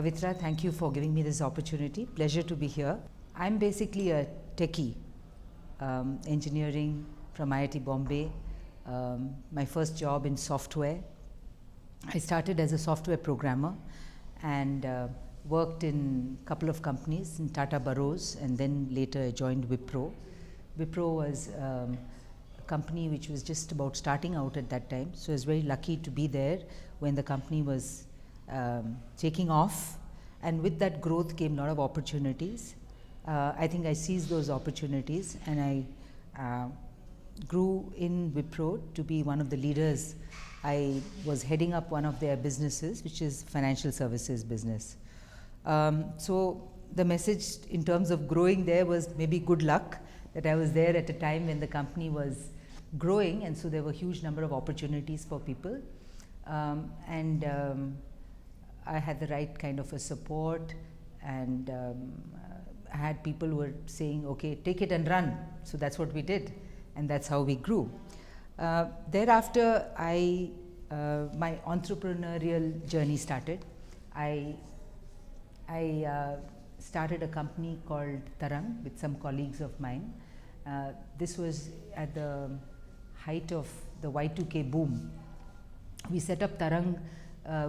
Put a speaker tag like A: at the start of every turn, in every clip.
A: Pavitra, thank you for giving me this opportunity. Pleasure to be here. I'm basically a techie, engineering from IIT Bombay. My first job in software. I started as a software programmer and worked in a couple of companies in Tata Burrows, and then later I joined Wipro. Wipro was a company which was just about starting out at that time, so I was very lucky to be there when the company was taking off, and with that growth came a lot of opportunities. I think I seized those opportunities and I grew in Wipro to be one of the leaders. I was heading up one of their businesses, which is financial services business. So the message in terms of growing there was maybe good luck that I was there at a time when the company was growing, and so there were a huge number of opportunities for people. I had the right kind of a support, and I had people who were saying, okay, take it and run. So that's what we did, and that's how we grew. Thereafter, my entrepreneurial journey started. I started a company called Tarang with some colleagues of mine. This was at the height of the Y2K boom. We set up Tarang,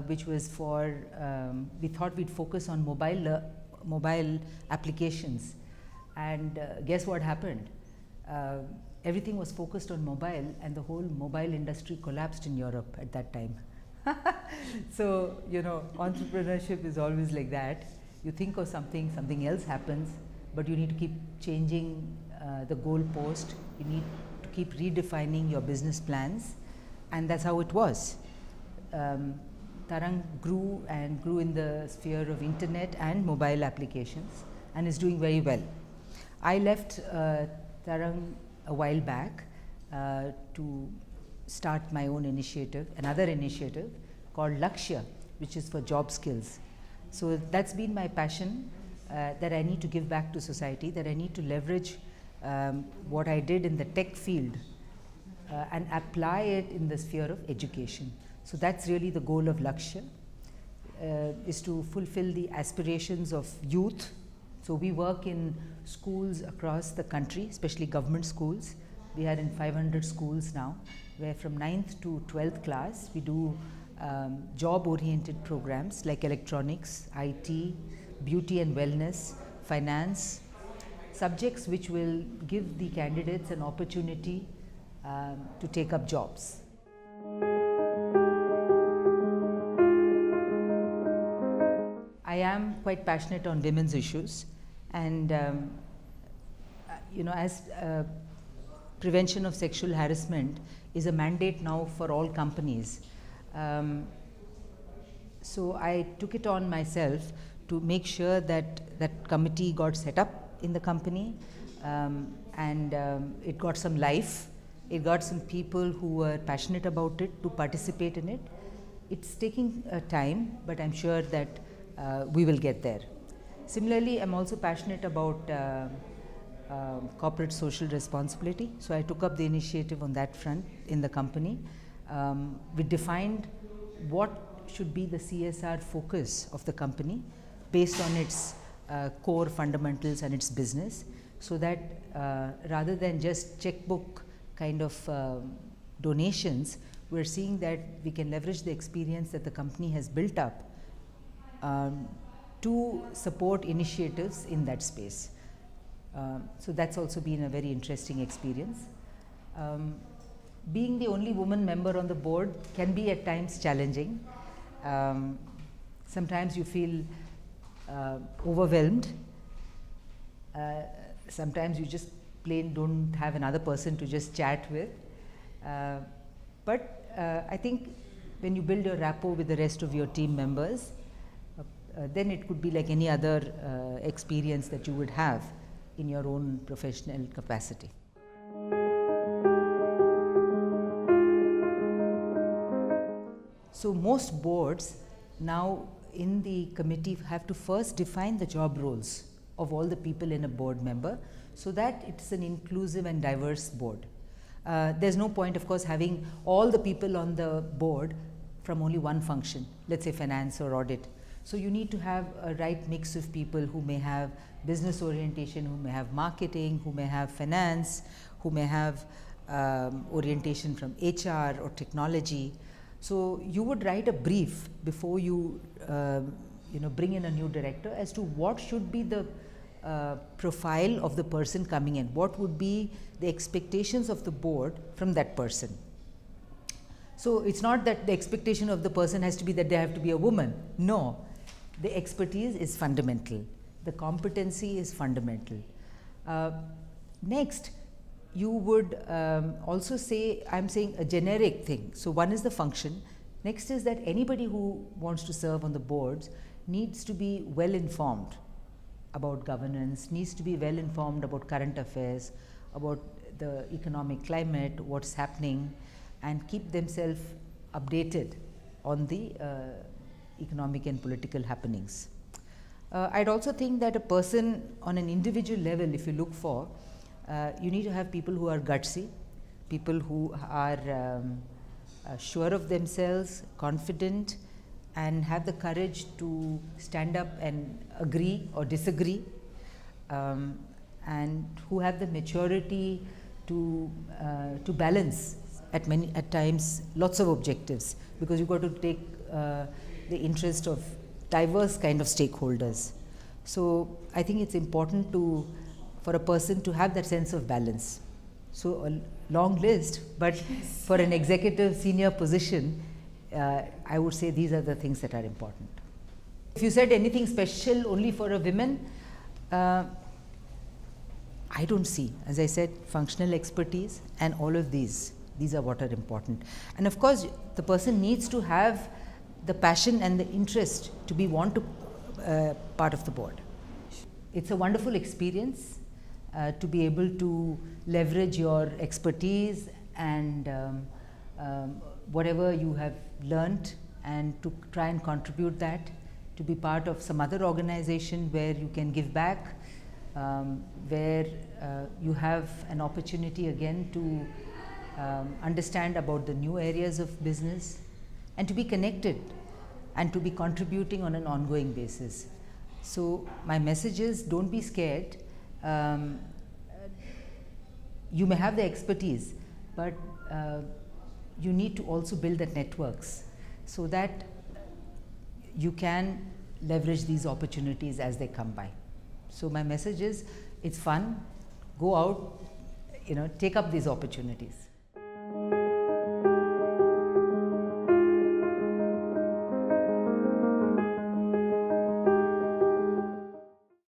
A: which was for, we thought we'd focus on mobile applications, and guess what happened? Everything was focused on mobile, and the whole mobile industry collapsed in Europe at that time. So, you know, entrepreneurship is always like that. You think of something, something else happens, but you need to keep changing the goalpost. You need to keep redefining your business plans, and that's how it was. Tarang grew and grew in the sphere of internet and mobile applications, and is doing very well. I left Tarang a while back to start my own initiative, another initiative called Lakshya, which is for job skills. So that's been my passion, that I need to give back to society, that I need to leverage what I did in the tech field and apply it in the sphere of education. So that's really the goal of Lakshya, is to fulfill the aspirations of youth. So we work in schools across the country, especially government schools. We are in 500 schools now, where from 9th to 12th class we do job-oriented programs like electronics, IT, beauty and wellness, finance, subjects which will give the candidates an opportunity to take up jobs. I am quite passionate on women's issues, and you know, as prevention of sexual harassment is a mandate now for all companies. So I took it on myself to make sure that that committee got set up in the company, and it got some life. It got some people who were passionate about it to participate in it. It's taking time, but I'm sure that we will get there. Similarly, I'm also passionate about corporate social responsibility. So I took up the initiative on that front in the company. We defined what should be the CSR focus of the company based on its core fundamentals and its business, so that rather than just checkbook kind of donations, we're seeing that we can leverage the experience that the company has built up to support initiatives in that space. So that's also been a very interesting experience. Being the only woman member on the board can be at times challenging. Sometimes you feel overwhelmed. Sometimes you just plain don't have another person to just chat with. But I think when you build your rapport with the rest of your team members, then it could be like any other experience that you would have in your own professional capacity. So most boards now in the committee have to first define the job roles of all the people in a board member, so that it's an inclusive and diverse board. There's no point, of course, having all the people on the board from only one function, let's say finance or audit. So you need to have a right mix of people who may have business orientation, who may have marketing, who may have finance, who may have orientation from HR or technology. So you would write a brief before you bring in a new director as to what should be the profile of the person coming in, what would be the expectations of the board from that person. So it's not that the expectation of the person has to be that they have to be a woman. No, the expertise is fundamental, the competency is fundamental. Next, you would also say, I'm saying a generic thing. So one is the function. Next is that anybody who wants to serve on the boards needs to be well informed about governance, needs to be well informed about current affairs, about the economic climate, what's happening, and keep themselves updated on the economic and political happenings. I'd also think that a person on an individual level, if you look for, you need to have people who are gutsy, people who are sure of themselves, confident, and have the courage to stand up and agree or disagree, and who have the maturity to balance at times lots of objectives, because you've got to take the interest of diverse kind of stakeholders. So I think it's important for a person to have that sense of balance. So a long list, but for an executive senior position, I would say these are the things that are important. If you said anything special only for a woman, I don't see. As I said, functional expertise and all of these are what are important. And of course, the person needs to have the passion and the interest to be part of the board. It's a wonderful experience to be able to leverage your expertise and whatever you have learnt, and to try and contribute that, to be part of some other organization where you can give back, where you have an opportunity again to understand about the new areas of business, and to be connected and to be contributing on an ongoing basis. So my message is, don't be scared. You may have the expertise, but you need to also build the networks so that you can leverage these opportunities as they come by. So my message is, it's fun, go out, take up these opportunities.